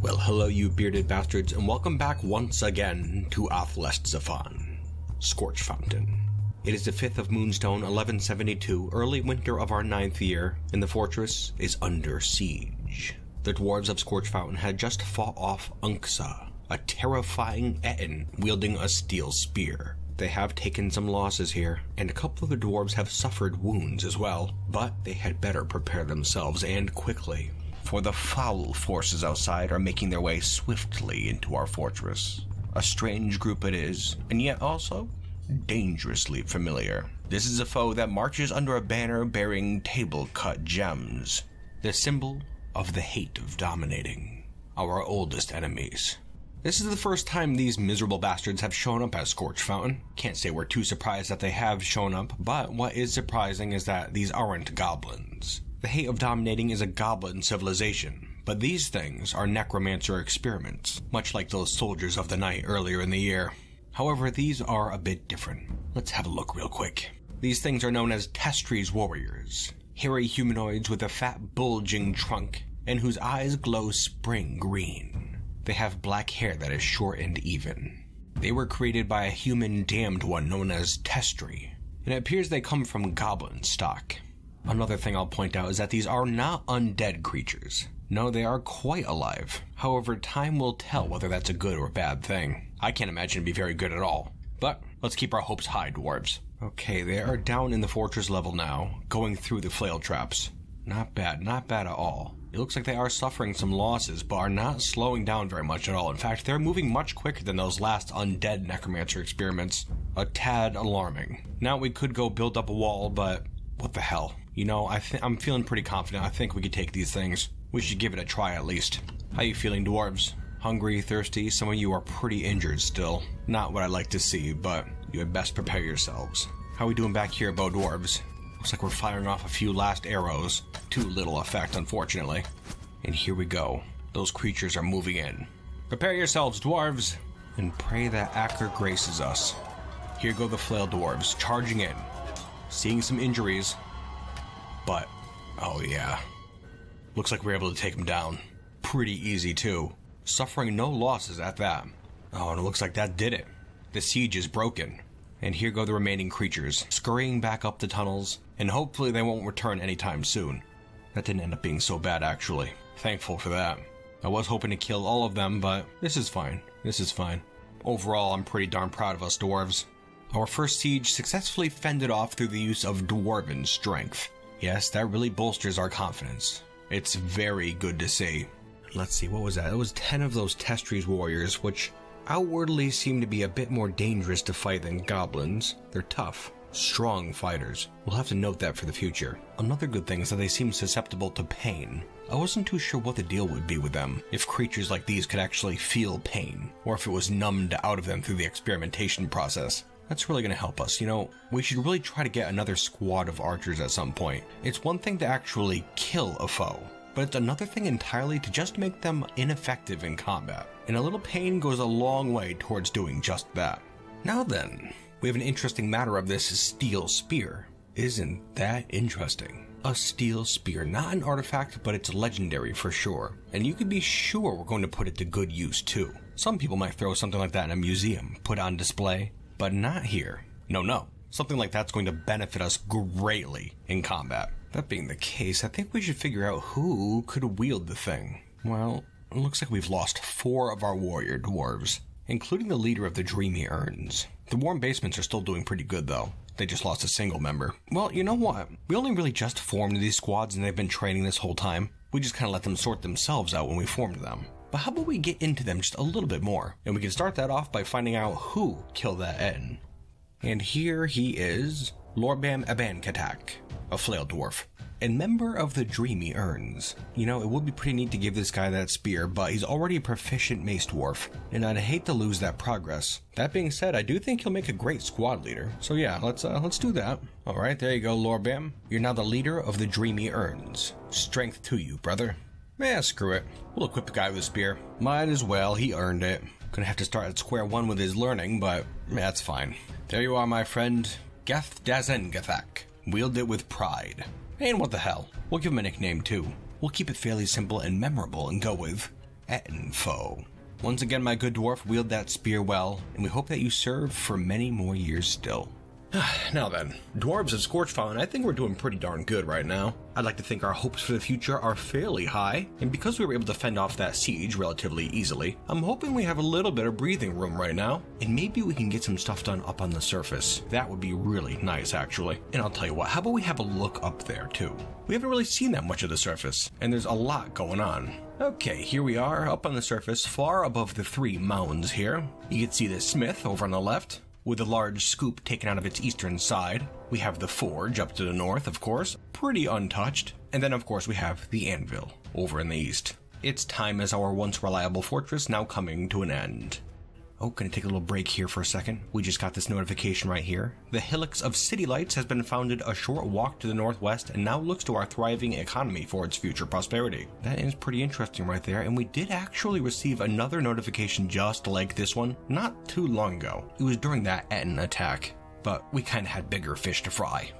Well, hello you bearded bastards, and welcome back once again to Ep.7, Scorchfountain. It is the 5th of Moonstone, 1172, early winter of our 9th year, and the fortress is under siege. The Dwarves of Scorchfountain had just fought off Unksa, a terrifying ettin wielding a steel spear. They have taken some losses here, and a couple of the Dwarves have suffered wounds as well, but they had better prepare themselves, and quickly. For the foul forces outside are making their way swiftly into our fortress. A strange group it is, and yet also dangerously familiar. This is a foe that marches under a banner bearing table-cut gems, the symbol of the hate of dominating, our oldest enemies. This is the first time these miserable bastards have shown up at Scorchfountain. Can't say we're too surprised that they have shown up, but what is surprising is that these aren't goblins. The hate of dominating is a goblin civilization, but these things are necromancer experiments, much like those soldiers of the night earlier in the year. However, these are a bit different. Let's have a look real quick. These things are known as Testries warriors, hairy humanoids with a fat bulging trunk and whose eyes glow spring green. They have black hair that is short and even. They were created by a human damned one known as Testry, and it appears they come from goblin stock. Another thing I'll point out is that these are not undead creatures. No, they are quite alive. However, time will tell whether that's a good or bad thing. I can't imagine it'd be very good at all. But let's keep our hopes high, dwarves. Okay, they are down in the fortress level now, going through the flail traps. Not bad at all. It looks like they are suffering some losses, but are not slowing down very much at all. In fact, they're moving much quicker than those last undead necromancer experiments. A tad alarming. Now we could go build up a wall, but what the hell? You know, I'm feeling pretty confident. I think we could take these things. We should give it a try at least. How you feeling, dwarves? Hungry, thirsty? Some of you are pretty injured still. Not what I like to see, but you had best prepare yourselves. How we doing back here, bow dwarves? Looks like we're firing off a few last arrows. Too little effect, unfortunately. And here we go. Those creatures are moving in. Prepare yourselves, dwarves, and pray that Acker graces us. Here go the flail dwarves, charging in. Seeing some injuries, but, oh yeah. Looks like we're able to take them down. Pretty easy, too. Suffering no losses at that. Oh, and it looks like that did it. The siege is broken. And here go the remaining creatures, scurrying back up the tunnels, and hopefully they won't return anytime soon. That didn't end up being so bad, actually. Thankful for that. I was hoping to kill all of them, but this is fine. This is fine. Overall, I'm pretty darn proud of us, dwarves. Our first siege successfully fended off through the use of dwarven strength. Yes, that really bolsters our confidence. It's very good to see. Let's see, what was that? It was 10 of those Testries warriors, which outwardly seem to be a bit more dangerous to fight than goblins. They're tough, strong fighters. We'll have to note that for the future. Another good thing is that they seem susceptible to pain. I wasn't too sure what the deal would be with them, if creatures like these could actually feel pain, or if it was numbed out of them through the experimentation process. That's really going to help us. You know, we should really try to get another squad of archers at some point. It's one thing to actually kill a foe, but it's another thing entirely to just make them ineffective in combat. And a little pain goes a long way towards doing just that. Now then, we have an interesting matter of this steel spear. Isn't that interesting? A steel spear, not an artifact, but it's legendary for sure. And you can be sure we're going to put it to good use too. Some people might throw something like that in a museum, put on display. But not here. No. Something like that's going to benefit us greatly in combat. That being the case, I think we should figure out who could wield the thing. Well, it looks like we've lost 4 of our warrior dwarves, including the leader of the Dreamy Urns. The warm basements are still doing pretty good though. They just lost a single member. Well, you know what? We only really just formed these squads and they've been training this whole time. We just kind of let them sort themselves out when we formed them. But how about we get into them just a little bit more? And we can start that off by finding out who killed that ettin. And here he is, Lorbam Abankatak, a flail dwarf, and member of the Dreamy Urns. You know, it would be pretty neat to give this guy that spear, but he's already a proficient mace dwarf, and I'd hate to lose that progress. That being said, I do think he'll make a great squad leader. So yeah, let's do that. Alright, there you go, Lorbam. You're now the leader of the Dreamy Urns. Strength to you, brother. Yeah, screw it. We'll equip the guy with a spear. Might as well, he earned it. Gonna have to start at square one with his learning, but that's fine. There you are, my friend. Geth Dazengathak. Wield it with pride. And what the hell? We'll give him a nickname too. We'll keep it fairly simple and memorable and go with ettin foe. Once again, my good dwarf, wield that spear well, and we hope that you serve for many more years still. Now then, Dwarves and Scorchfountain, I think we're doing pretty darn good right now. I'd like to think our hopes for the future are fairly high, and because we were able to fend off that siege relatively easily, I'm hoping we have a little bit of breathing room right now, and maybe we can get some stuff done up on the surface. That would be really nice, actually. And I'll tell you what, how about we have a look up there, too? We haven't really seen that much of the surface, and there's a lot going on. Okay, here we are, up on the surface, far above the 3 mounds here. You can see the smith over on the left, with a large scoop taken out of its eastern side. We have the forge up to the north, of course, pretty untouched. And then, of course, we have the anvil over in the east. Its time as our once reliable fortress now coming to an end. Oh, gonna take a little break here for a second. We just got this notification right here. The Hillocks of City Lights has been founded a short walk to the northwest and now looks to our thriving economy for its future prosperity. That is pretty interesting right there, and we did actually receive another notification just like this one not too long ago. It was during that ettin attack, but we kinda had bigger fish to fry.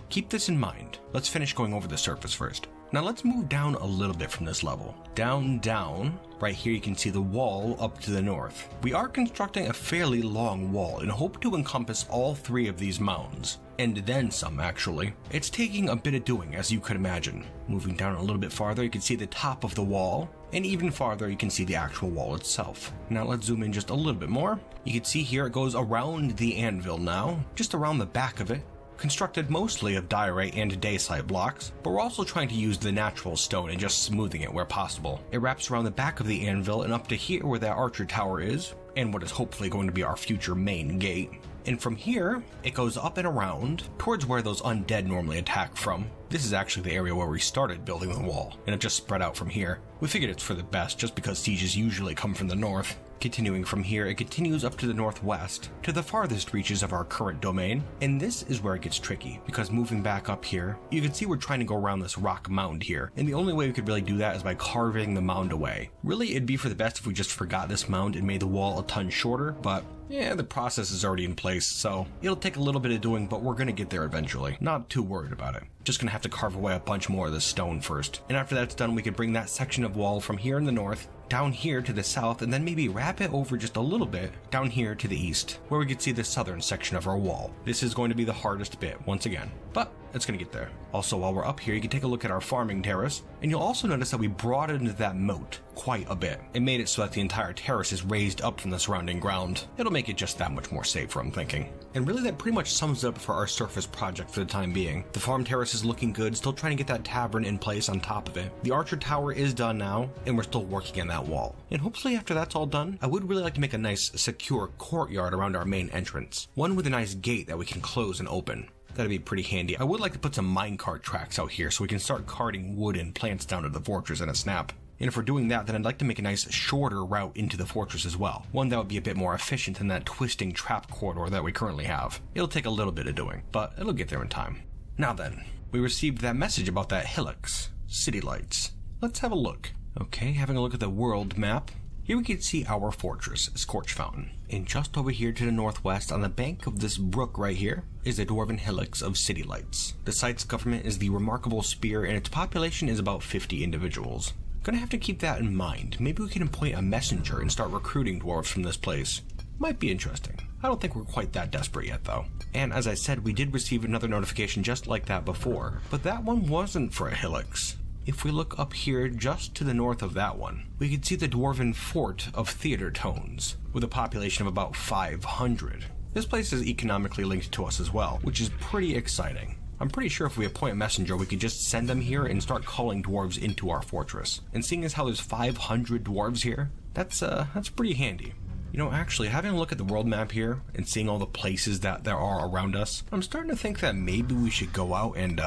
Keep this in mind. Let's finish going over the surface first. Now let's move down a little bit from this level. Down, right here you can see the wall up to the north. We are constructing a fairly long wall and hope to encompass all 3 of these mounds. And then some, actually. It's taking a bit of doing, as you could imagine. Moving down a little bit farther, you can see the top of the wall, and even farther you can see the actual wall itself. Now let's zoom in just a little bit more. You can see here it goes around the anvil now, just around the back of it. Constructed mostly of diorite and dacite blocks, but we're also trying to use the natural stone and just smoothing it where possible. It wraps around the back of the anvil and up to here where that archer tower is, and what is hopefully going to be our future main gate. And from here, it goes up and around towards where those undead normally attack from. This is actually the area where we started building the wall, and it just spread out from here. We figured it's for the best just because sieges usually come from the north. Continuing from here, it continues up to the northwest, to the farthest reaches of our current domain, and this is where it gets tricky, because moving back up here, you can see we're trying to go around this rock mound here, and the only way we could really do that is by carving the mound away. Really, it'd be for the best if we just forgot this mound and made the wall a ton shorter, but yeah, the process is already in place, so it'll take a little bit of doing, but we're gonna get there eventually. Not too worried about it. Just gonna have to carve away a bunch more of this stone first. And after that's done, we can bring that section of wall from here in the north down here to the south, and then maybe wrap it over just a little bit down here to the east, where we could see the southern section of our wall. This is going to be the hardest bit, once again, but it's going to get there. Also, while we're up here, you can take a look at our farming terrace, and you'll also notice that we broadened that moat quite a bit. It made it so that the entire terrace is raised up from the surrounding ground. It'll make it just that much more safer, I'm thinking. And really, that pretty much sums it up for our surface project for the time being. The farm terrace is looking good, still trying to get that tavern in place on top of it. The archer tower is done now, and we're still working on that wall. And hopefully after that's all done, I would really like to make a nice, secure courtyard around our main entrance. One with a nice gate that we can close and open. That'd be pretty handy. I would like to put some minecart tracks out here so we can start carting wood and plants down to the fortress in a snap. And if we're doing that, then I'd like to make a nice shorter route into the fortress as well. One that would be a bit more efficient than that twisting trap corridor that we currently have. It'll take a little bit of doing, but it'll get there in time. Now then, we received that message about that Hillocks City Lights. Let's have a look. Okay, having a look at the world map. Here we can see our fortress, Scorchfountain. And just over here to the northwest, on the bank of this brook right here, is the dwarven Hillocks of City Lights. The site's government is the Remarkable Spear, and its population is about 50 individuals. Gonna have to keep that in mind. Maybe we can appoint a messenger and start recruiting dwarves from this place. Might be interesting. I don't think we're quite that desperate yet, though. And as I said, we did receive another notification just like that before, but that one wasn't for a Hillocks. If we look up here just to the north of that one, we can see the dwarven fort of Theater Tones, with a population of about 500. This place is economically linked to us as well, which is pretty exciting. I'm pretty sure if we appoint a messenger, we could just send them here and start calling dwarves into our fortress. And seeing as how there's 500 dwarves here, that's pretty handy. You know, actually, having a look at the world map here and seeing all the places that there are around us, I'm starting to think that maybe we should go out and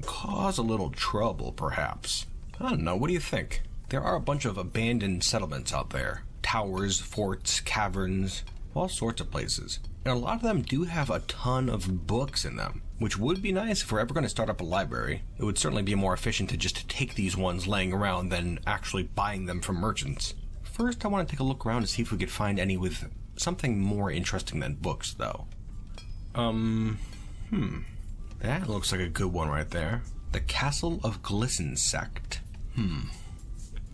cause a little trouble, perhaps. I don't know, what do you think? There are a bunch of abandoned settlements out there. Towers, forts, caverns, all sorts of places. And a lot of them do have a ton of books in them, which would be nice if we're ever going to start up a library. It would certainly be more efficient to just take these ones laying around than actually buying them from merchants. First, I want to take a look around to see if we could find any with something more interesting than books, though. That looks like a good one right there. The Castle of Glisten Sect.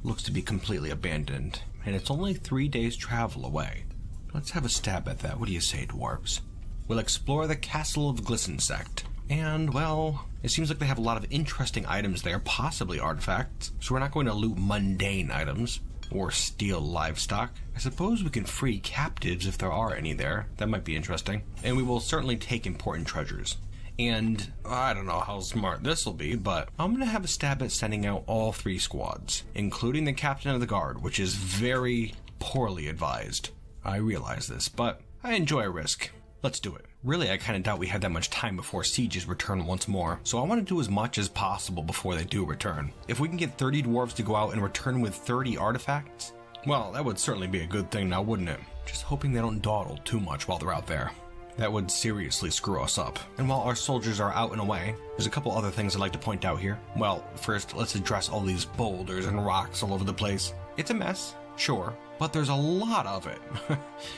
looks to be completely abandoned, and it's only 3 days travel away. Let's have a stab at that. What do you say, dwarves? We'll explore the castle of Glissensect. And, well, it seems like they have a lot of interesting items there, possibly artifacts, so we're not going to loot mundane items or steal livestock. I suppose we can free captives if there are any there. That might be interesting. And we will certainly take important treasures. And I don't know how smart this will be, but I'm going to have a stab at sending out all 3 squads, including the captain of the guard, which is very poorly advised. I realize this, but I enjoy a risk. Let's do it. Really, I kind of doubt we have that much time before sieges return once more, so I want to do as much as possible before they do return. If we can get 30 dwarves to go out and return with 30 artifacts, well, that would certainly be a good thing now, wouldn't it? Just hoping they don't dawdle too much while they're out there. That would seriously screw us up. And while our soldiers are out and away, there's a couple other things I'd like to point out here. Well, first, let's address all these boulders and rocks all over the place. It's a mess, sure, but there's a lot of it,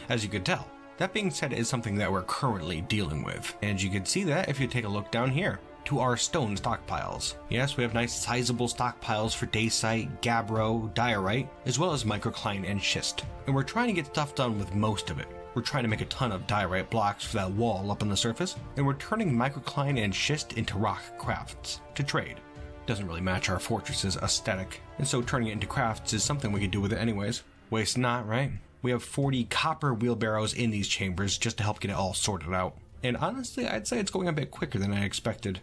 as you could tell. That being said, it is something that we're currently dealing with, and you can see that if you take a look down here to our stone stockpiles. Yes, we have nice sizable stockpiles for dacite, gabbro, diorite, as well as microcline and schist. And we're trying to get stuff done with most of it. We're trying to make a ton of diorite blocks for that wall up on the surface, and we're turning microcline and schist into rock crafts to trade. Doesn't really match our fortress's aesthetic, and so turning it into crafts is something we could do with it anyways. Waste not, right? We have 40 copper wheelbarrows in these chambers just to help get it all sorted out. And honestly, I'd say it's going a bit quicker than I expected.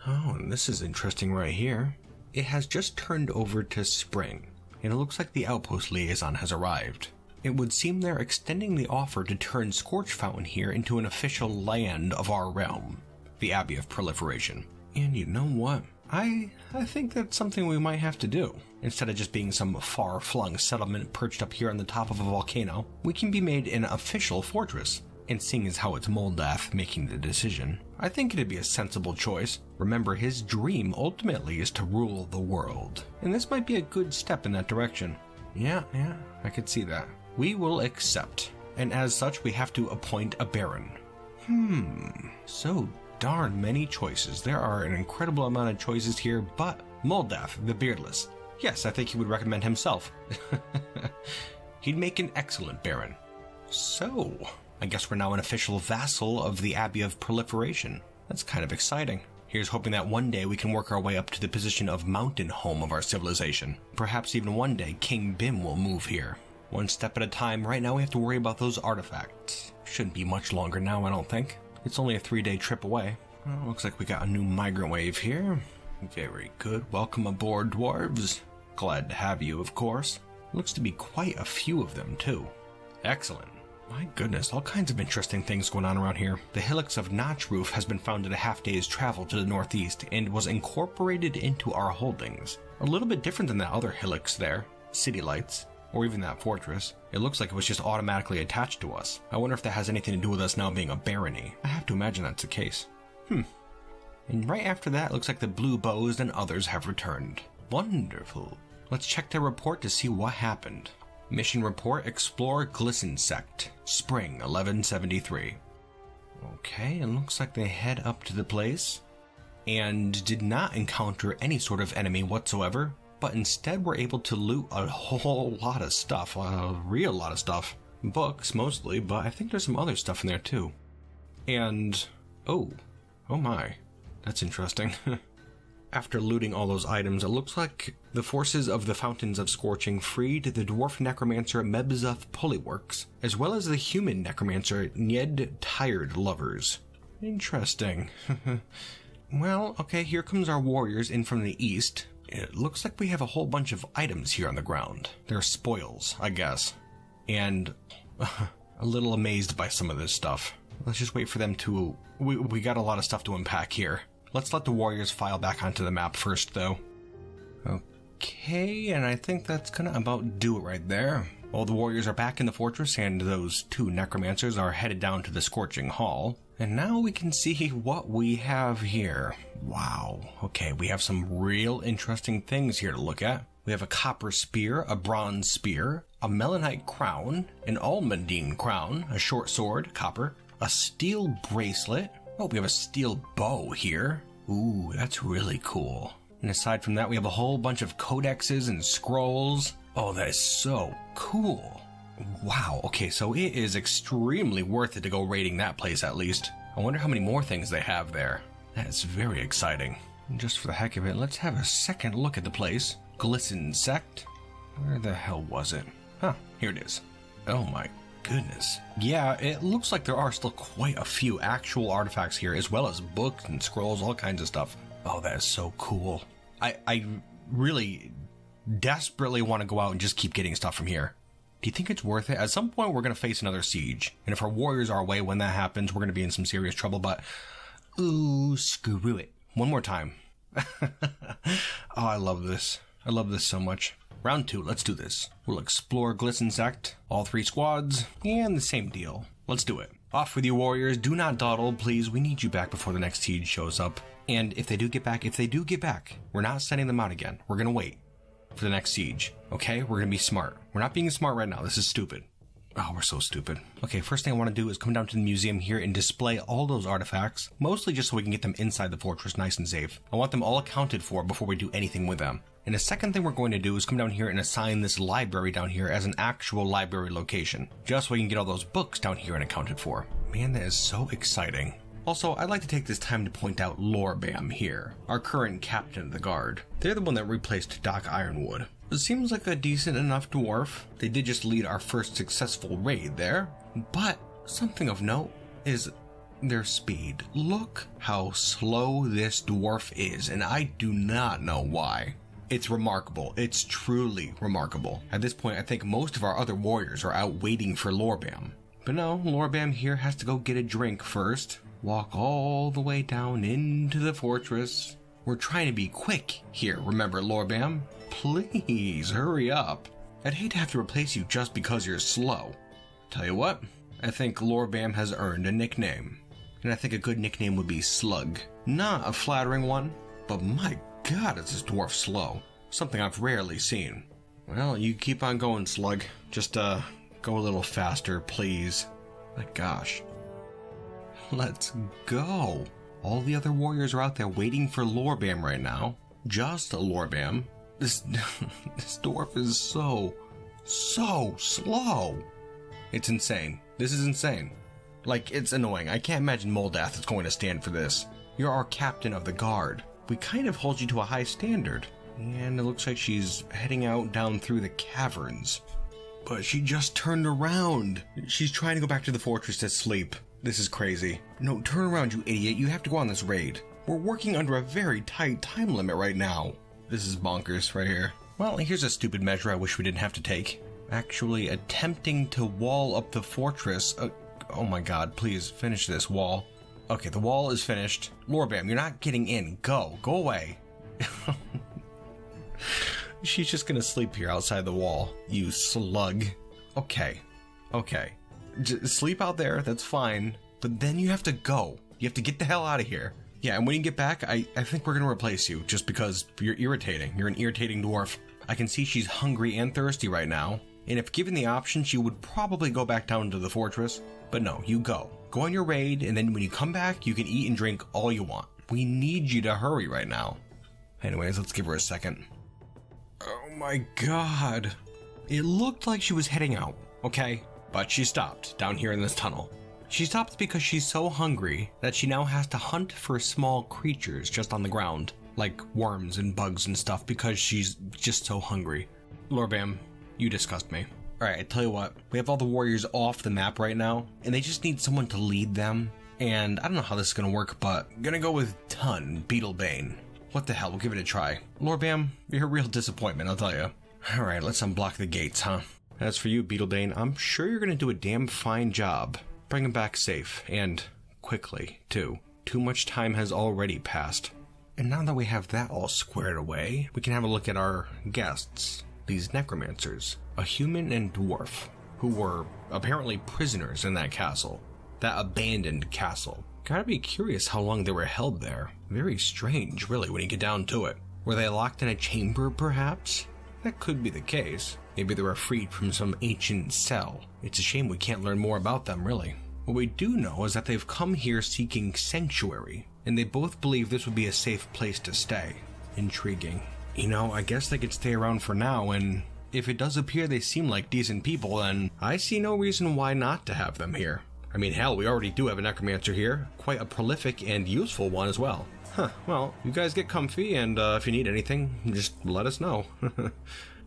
Oh, and this is interesting right here. It has just turned over to spring, and it looks like the Outpost Liaison has arrived. It would seem they're extending the offer to turn Scorchfountain here into an official land of our realm, the Abbey of Proliferation. And you know what? I think that's something we might have to do. Instead of just being some far-flung settlement perched up here on the top of a volcano, we can be made an official fortress. And seeing as how it's Moldath making the decision, I think it'd be a sensible choice. Remember, his dream ultimately is to rule the world. And this might be a good step in that direction. Yeah, I could see that. We will accept. And as such, we have to appoint a baron. So darn many choices. There are an incredible amount of choices here, but Moldath, the Beardless. Yes, I think he would recommend himself. He'd make an excellent baron. So, I guess we're now an official vassal of the Abbey of Proliferation. That's kind of exciting. Here's hoping that one day we can work our way up to the position of mountain home of our civilization. Perhaps even one day King Bim will move here. One step at a time. Right now we have to worry about those artifacts. Shouldn't be much longer now, I don't think. It's only a 3-day trip away. Well, looks like we got a new migrant wave here. Very good. Welcome aboard, dwarves. Glad to have you, of course. Looks to be quite a few of them, too. Excellent. My goodness, all kinds of interesting things going on around here. The Hillocks of Notchroof has been found at a half-day's travel to the northeast and was incorporated into our holdings. A little bit different than the other hillocks there, City Lights, or even that fortress. It looks like it was just automatically attached to us. I wonder if that has anything to do with us now being a barony. I have to imagine that's the case. And right after that, it looks like the Blue Bows and others have returned. Wonderful. Let's check their report to see what happened. Mission report, explore Glissensect, spring 1173. Okay, it looks like they head up to the place and did not encounter any sort of enemy whatsoever, but instead were able to loot a whole lot of stuff, a real lot of stuff. Books mostly, but I think there's some other stuff in there too. And, oh my, that's interesting. After looting all those items, it looks like the forces of the Fountains of Scorching freed the dwarf necromancer Mebzuth Pulleyworks, as well as the human necromancer Nyed Tired Lovers. Interesting. Well, okay, here comes our warriors in from the east. It looks like we have a whole bunch of items here on the ground. They're spoils, I guess. And a little amazed by some of this stuff. Let's just wait for them to... We got a lot of stuff to unpack here. Let's let the warriors file back onto the map first, though. Okay, and I think that's gonna about do it right there. All the warriors are back in the fortress, and those 2 necromancers are headed down to the Scorching Hall. And now we can see what we have here. Wow. Okay, we have some real interesting things here to look at. We have a copper spear, a bronze spear, a melanite crown, an almandine crown, a short sword, copper, a steel bracelet. Oh, we have a steel bow here. Ooh, that's really cool. And aside from that, we have a whole bunch of codexes and scrolls. Oh, that is so cool. Wow, okay, so it is extremely worth it to go raiding that place at least. I wonder how many more things they have there. That is very exciting. And just for the heck of it, let's have a second look at the place. Glisten Sect. Where the hell was it? Huh, here it is. Oh my goodness. Yeah, it looks like there are still quite a few actual artifacts here, as well as books and scrolls, all kinds of stuff. Oh, that is so cool. I really desperately want to go out and just keep getting stuff from here. Do you think it's worth it? At some point, we're going to face another siege. And if our warriors are away when that happens, we're going to be in some serious trouble, but... ooh, screw it. One more time. Oh, I love this. I love this so much. Round 2, let's do this. We'll explore Glisten Sect, all 3 squads, and the same deal. Let's do it. Off with you, warriors. Do not dawdle, please. We need you back before the next siege shows up. And if they do get back, we're not sending them out again. We're going to wait for the next siege. Okay? We're going to be smart. We're not being smart right now. This is stupid. Oh, we're so stupid. Okay, first thing I want to do is come down to the museum here and display all those artifacts, mostly just so we can get them inside the fortress nice and safe. I want them all accounted for before we do anything with them. And the second thing we're going to do is come down here and assign this library down here as an actual library location, just so we can get all those books down here and accounted for. Man, that is so exciting. Also, I'd like to take this time to point out Lorbam here, our current captain of the guard. They're the one that replaced Doc Ironwood. It seems like a decent enough dwarf. They did just lead our first successful raid there, but something of note is their speed. Look how slow this dwarf is, and I do not know why. It's remarkable. It's truly remarkable. At this point, I think most of our other warriors are out waiting for Lorbam. But no, Lorbam here has to go get a drink first. Walk all the way down into the fortress. We're trying to be quick here, remember, Lorbam? Please, hurry up. I'd hate to have to replace you just because you're slow. Tell you what, I think Lorbam has earned a nickname. And I think a good nickname would be Slug. Not a flattering one, but my God, is this dwarf slow. Something I've rarely seen. Well, you keep on going, Slug. Just, go a little faster, please. My gosh. Let's go. All the other warriors are out there waiting for Lorbam right now. Just Lorbam. This dwarf is so slow. It's insane. This is insane. Like, it's annoying. I can't imagine Moldath is going to stand for this. You're our captain of the guard. We kind of hold you to a high standard. And it looks like she's heading out down through the caverns. But she just turned around. She's trying to go back to the fortress to sleep. This is crazy. No, turn around, you idiot. You have to go on this raid. We're working under a very tight time limit right now. This is bonkers right here. Well, here's a stupid measure I wish we didn't have to take. Actually attempting to wall up the fortress. Oh my God, please finish this wall. Okay, the wall is finished. Lorbam, you're not getting in. Go away. She's just gonna sleep here outside the wall, you slug. Okay. Just sleep out there, that's fine. But then you have to go. You have to get the hell out of here. Yeah, and when you get back, I think we're gonna replace you, just because you're irritating. You're an irritating dwarf. I can see she's hungry and thirsty right now. And if given the option, she would probably go back down to the fortress. But no, you go. Go on your raid, and then when you come back, you can eat and drink all you want. We need you to hurry right now. Anyways, let's give her a second. Oh my God. It looked like she was heading out, okay? But she stopped down here in this tunnel. She stopped because she's so hungry that she now has to hunt for small creatures just on the ground, like worms and bugs and stuff, because she's just so hungry. Lorbam, you disgust me. Alright, I tell you what, we have all the warriors off the map right now, and they just need someone to lead them. And I don't know how this is gonna work, but I'm gonna go with Tun Beetlebane. What the hell, we'll give it a try. Lorbam, you're a real disappointment, I'll tell you. Alright, let's unblock the gates, huh? As for you, Beetlebane, I'm sure you're gonna do a damn fine job. Bring him back safe, and quickly, too. Too much time has already passed. And now that we have that all squared away, we can have a look at our guests. These necromancers, a human and dwarf, who were apparently prisoners in that castle. That abandoned castle. Gotta be curious how long they were held there. Very strange, really, when you get down to it. Were they locked in a chamber, perhaps? That could be the case. Maybe they were freed from some ancient cell. It's a shame we can't learn more about them, really. What we do know is that they've come here seeking sanctuary, and they both believe this would be a safe place to stay. Intriguing. You know, I guess they could stay around for now, and if it does appear they seem like decent people, then I see no reason why not to have them here. I mean, hell, we already do have a necromancer here. Quite a prolific and useful one as well. Huh, well, you guys get comfy, and if you need anything, just let us know.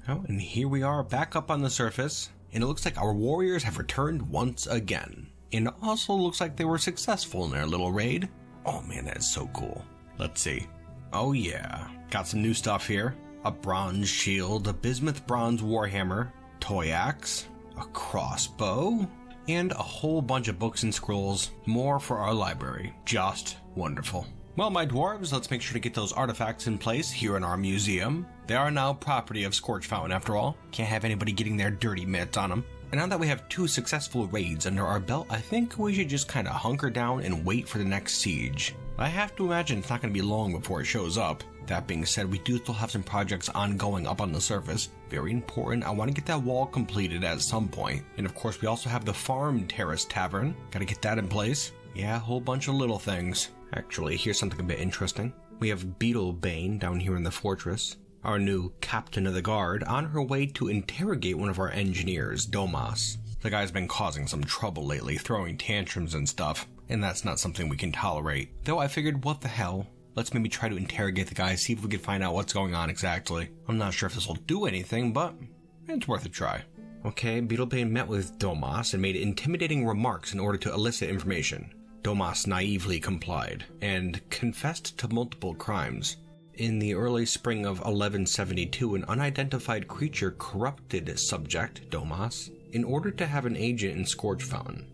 Oh, and here we are back up on the surface, and it looks like our warriors have returned once again. And it also looks like they were successful in their little raid. Oh man, that is so cool. Let's see. Oh yeah, got some new stuff here. A bronze shield, a bismuth bronze warhammer, toy axe, a crossbow, and a whole bunch of books and scrolls, more for our library. Just wonderful. Well, my dwarves, let's make sure to get those artifacts in place here in our museum. They are now property of Scorchfountain after all. Can't have anybody getting their dirty mitts on them. And now that we have 2 successful raids under our belt, I think we should just kind of hunker down and wait for the next siege. I have to imagine it's not going to be long before it shows up. That being said, we do still have some projects ongoing up on the surface. Very important. I want to get that wall completed at some point. And of course, we also have the Farm Terrace Tavern. Got to get that in place. Yeah, a whole bunch of little things. Actually, here's something a bit interesting. We have Beetlebane down here in the fortress. Our new captain of the guard, on her way to interrogate one of our engineers, Domas. The guy's been causing some trouble lately, throwing tantrums and stuff, and that's not something we can tolerate. Though I figured, what the hell? Let's maybe try to interrogate the guy, see if we can find out what's going on exactly. I'm not sure if this will do anything, but it's worth a try. Okay, Beetlebane met with Domas and made intimidating remarks in order to elicit information. Domas naively complied, and confessed to multiple crimes. In the early spring of 1172, an unidentified creature corrupted subject, Domas, in order to have an agent in Scorchfountain.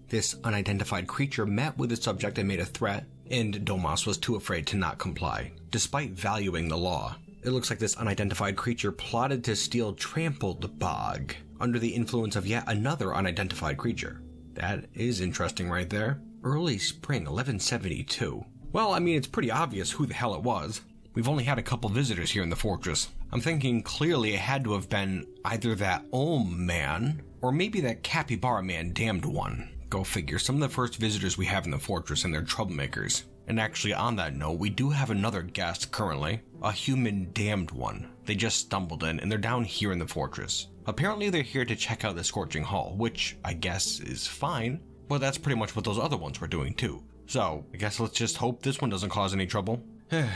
This unidentified creature met with the subject and made a threat, and Domas was too afraid to not comply, despite valuing the law. It looks like this unidentified creature plotted to steal Trampled Bog, under the influence of yet another unidentified creature. That is interesting right there. Early spring 1172. Well, I mean, it's pretty obvious who the hell it was. We've only had a couple visitors here in the fortress. I'm thinking clearly it had to have been either that Ulm man, or maybe that Capybara man damned one. Go figure, some of the first visitors we have in the fortress and they're troublemakers. And actually on that note, we do have another guest currently, a human damned one. They just stumbled in and they're down here in the fortress. Apparently they're here to check out the Scorching Hall, which I guess is fine, but that's pretty much what those other ones were doing too. So, I guess let's just hope this one doesn't cause any trouble.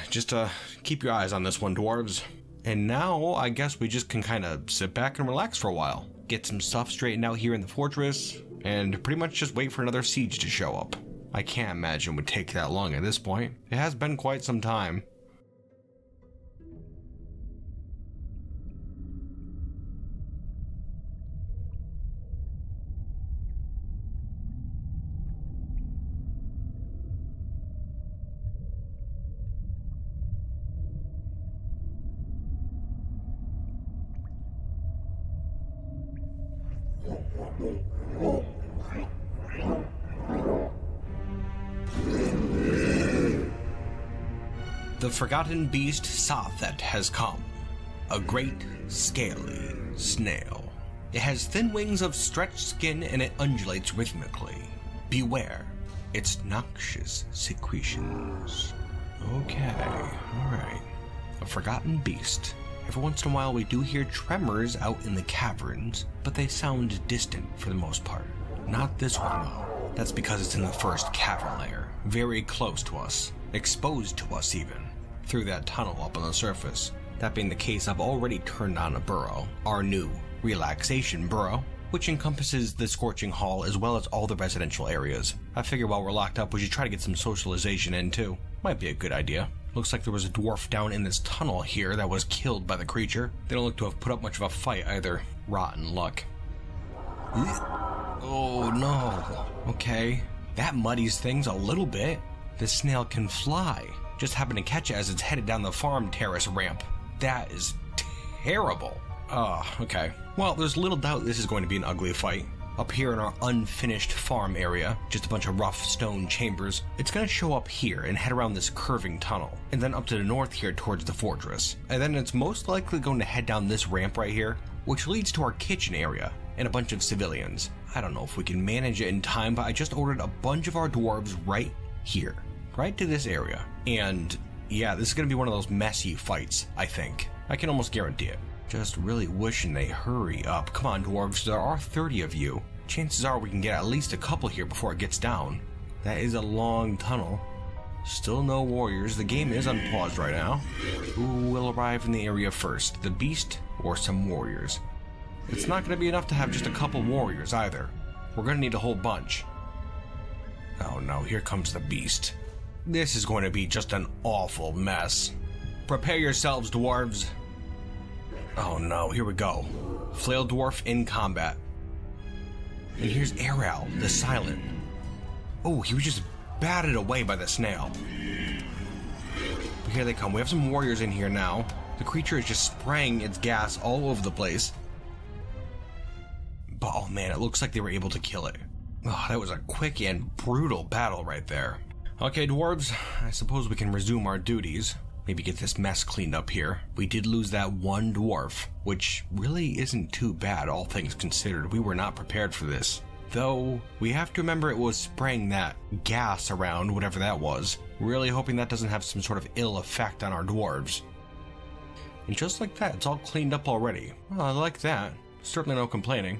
Just keep your eyes on this one, dwarves. And now, I guess we just can kind of sit back and relax for a while. Get some stuff straightened out here in the fortress, and pretty much just wait for another siege to show up. I can't imagine it would take that long at this point. It has been quite some time. The forgotten beast Sothet has come, a great, scaly snail. It has thin wings of stretched skin and it undulates rhythmically. Beware its noxious secretions. Okay, alright. A forgotten beast. Every once in a while we do hear tremors out in the caverns, but they sound distant for the most part. Not this one though. That's because it's in the first cavern layer, very close to us, exposed to us even, through that tunnel up on the surface. That being the case, I've already turned on a burrow, our new relaxation burrow, which encompasses the Scorching Hall as well as all the residential areas. I figure while we're locked up, we should try to get some socialization in too. Might be a good idea. Looks like there was a dwarf down in this tunnel here that was killed by the creature. They don't look to have put up much of a fight either. Rotten luck. Oh no. Okay. That muddies things a little bit. This snail can fly. Just happened to catch it as it's headed down the farm terrace ramp. That is terrible. Okay. Well, there's little doubt this is going to be an ugly fight. Up here in our unfinished farm area, just a bunch of rough stone chambers, it's going to show up here and head around this curving tunnel, and then up to the north here towards the fortress. And then it's most likely going to head down this ramp right here, which leads to our kitchen area, and a bunch of civilians. I don't know if we can manage it in time, but I just ordered a bunch of our dwarves right here. Right to this area. And Yeah, this is going to be one of those messy fights, I think. I can almost guarantee it. Just really wishing they hurry up. Come on, dwarves, there are 30 of you. Chances are we can get at least a couple here before it gets down. That is a long tunnel. Still no warriors. The game is unpaused right now. Who will arrive in the area first, the beast or some warriors? It's not going to be enough to have just a couple warriors either. We're going to need a whole bunch. Oh no, here comes the beast. This is going to be just an awful mess. Prepare yourselves, dwarves. Oh no, here we go. Flail dwarf in combat. And here's Aral, the silent. Oh, he was just batted away by the snail. But here they come. We have some warriors in here now. The creature is just spraying its gas all over the place. But oh man, it looks like they were able to kill it. Oh, that was a quick and brutal battle right there. Okay, dwarves, I suppose we can resume our duties. Maybe get this mess cleaned up here. We did lose that one dwarf, which really isn't too bad, all things considered. We were not prepared for this. Though, we have to remember it was spraying that gas around, whatever that was. Really hoping that doesn't have some sort of ill effect on our dwarves. And just like that, it's all cleaned up already. Well, I like that. Certainly no complaining.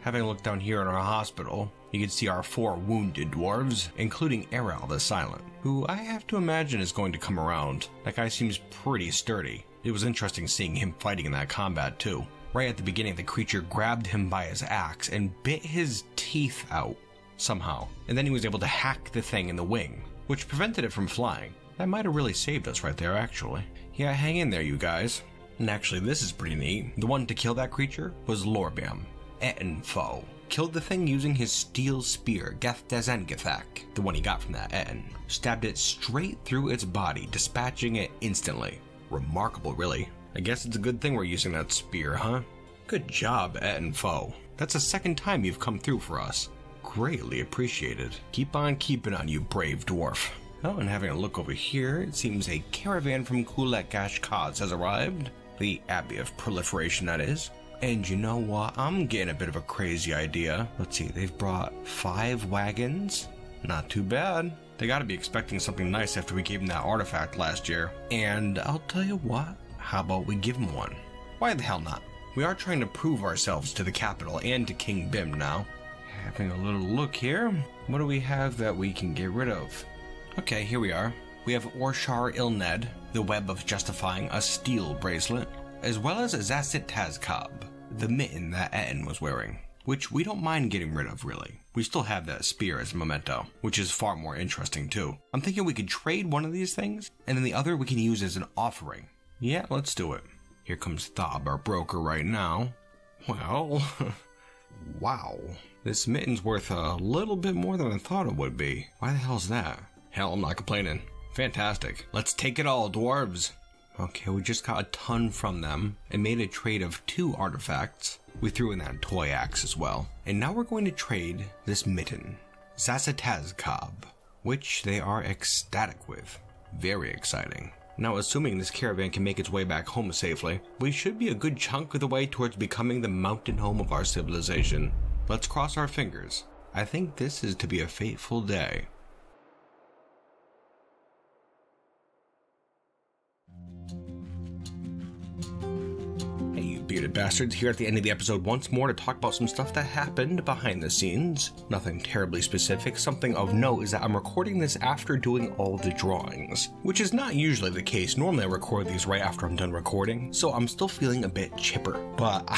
Having a look down here in our hospital, you can see our 4 wounded dwarves, including Aral the Silent, who I have to imagine is going to come around. That guy seems pretty sturdy. It was interesting seeing him fighting in that combat too. Right at the beginning, the creature grabbed him by his axe and bit his teeth out somehow. And then he was able to hack the thing in the wing, which prevented it from flying. That might have really saved us right there, actually. Yeah, hang in there, you guys. And actually, this is pretty neat. The one to kill that creature was Lorbam, Ettin foe. Killed the thing using his steel spear, Gethdezengathak, the one he got from that Ettin. Stabbed it straight through its body, dispatching it instantly. Remarkable, really. I guess it's a good thing we're using that spear, huh? Good job, Ettin foe. That's the second time you've come through for us. Greatly appreciated. Keep on keeping on, you brave dwarf. Oh, and having a look over here, it seems a caravan from Kulek-Gash-Kaz has arrived. The Abbey of Proliferation, that is. And you know what? I'm getting a bit of a crazy idea. Let's see, they've brought 5 wagons. Not too bad. They gotta be expecting something nice after we gave them that artifact last year. And I'll tell you what, how about we give them one? Why the hell not? We are trying to prove ourselves to the capital and to King Bim now. Having a little look here. What do we have that we can get rid of? Okay, here we are. We have Orshar Ilned, the Web of Justifying, a steel bracelet, as well as Zassit Tazkab, the mitten that Ettin was wearing, which we don't mind getting rid of, really. We still have that spear as a memento, which is far more interesting too. I'm thinking we could trade one of these things, and then the other we can use as an offering. Yeah, let's do it. Here comes Thob, our broker, right now. Well, wow. This mitten's worth a little bit more than I thought it would be. Why the hell's that? Hell, I'm not complaining. Fantastic. Let's take it all, dwarves. Okay, we just got a ton from them and made a trade of 2 artifacts. We threw in that toy axe as well. And now we're going to trade this mitten, Zasitazkab, which they are ecstatic with. Very exciting. Now, assuming this caravan can make its way back home safely, we should be a good chunk of the way towards becoming the mountain home of our civilization. Let's cross our fingers. I think this is to be a fateful day. Bearded bastards, here at the end of the episode once more to talk about some stuff that happened behind the scenes. Nothing terribly specific. Something of note is that I'm recording this after doing all the drawings, which is not usually the case. Normally I record these right after I'm done recording, so I'm still feeling a bit chipper. But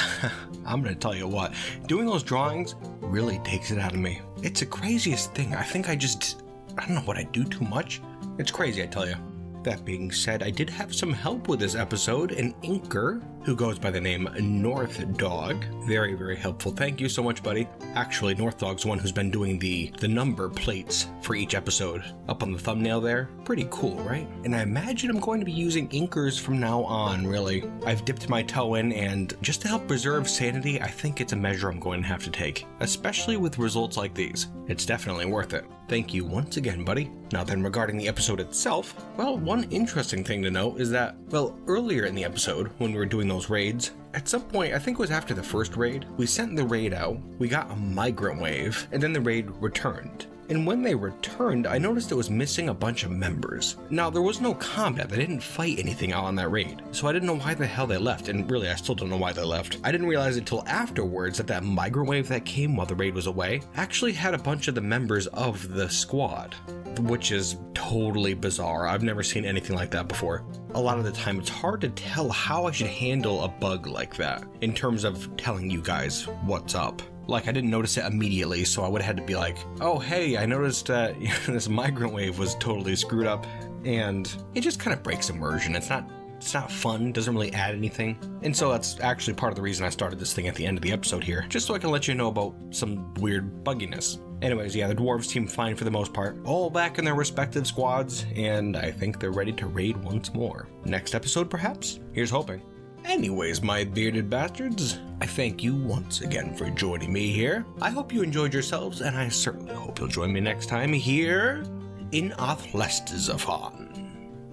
I'm gonna tell you what, doing those drawings really takes it out of me. It's the craziest thing. I think I don't know what I do too much. It's crazy, I tell you. That being said, I did have some help with this episode, an inker who goes by the name North Dog. Very, very helpful. Thank you so much, buddy. Actually, North Dog's the one who's been doing the number plates for each episode up on the thumbnail there. Pretty cool, right? And I imagine I'm going to be using inkers from now on, really. I've dipped my toe in, and just to help preserve sanity, I think it's a measure I'm going to have to take, especially with results like these. It's definitely worth it. Thank you once again, buddy. Now then, regarding the episode itself, well, one interesting thing to note is that, well, earlier in the episode, when we were doing those raids, at some point, I think it was after the first raid, we sent the raid out, we got a migrant wave, and then the raid returned. and when they returned, I noticed it was missing a bunch of members. Now, there was no combat, they didn't fight anything out on that raid, so I didn't know why the hell they left, and really, I still don't know why they left. I didn't realize until afterwards that that migrant wave that came while the raid was away actually had a bunch of the members of the squad, which is totally bizarre. I've never seen anything like that before. A lot of the time, it's hard to tell how I should handle a bug like that in terms of telling you guys what's up. Like, I didn't notice it immediately, so I would have had to be like, oh, hey, I noticed that this migrant wave was totally screwed up, and it just kind of breaks immersion. It's not fun, doesn't really add anything. And so that's actually part of the reason I started this thing at the end of the episode here, just so I can let you know about some weird bugginess. Anyways, yeah, the Dwarves seem fine for the most part, all back in their respective squads, and I think they're ready to raid once more. Next episode, perhaps? Here's hoping. Anyways, my bearded bastards, I thank you once again for joining me here. I hope you enjoyed yourselves, and I certainly hope you'll join me next time here in Outpost Liaison,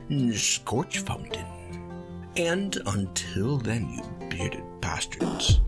Scorchfountain. And until then, you bearded bastards.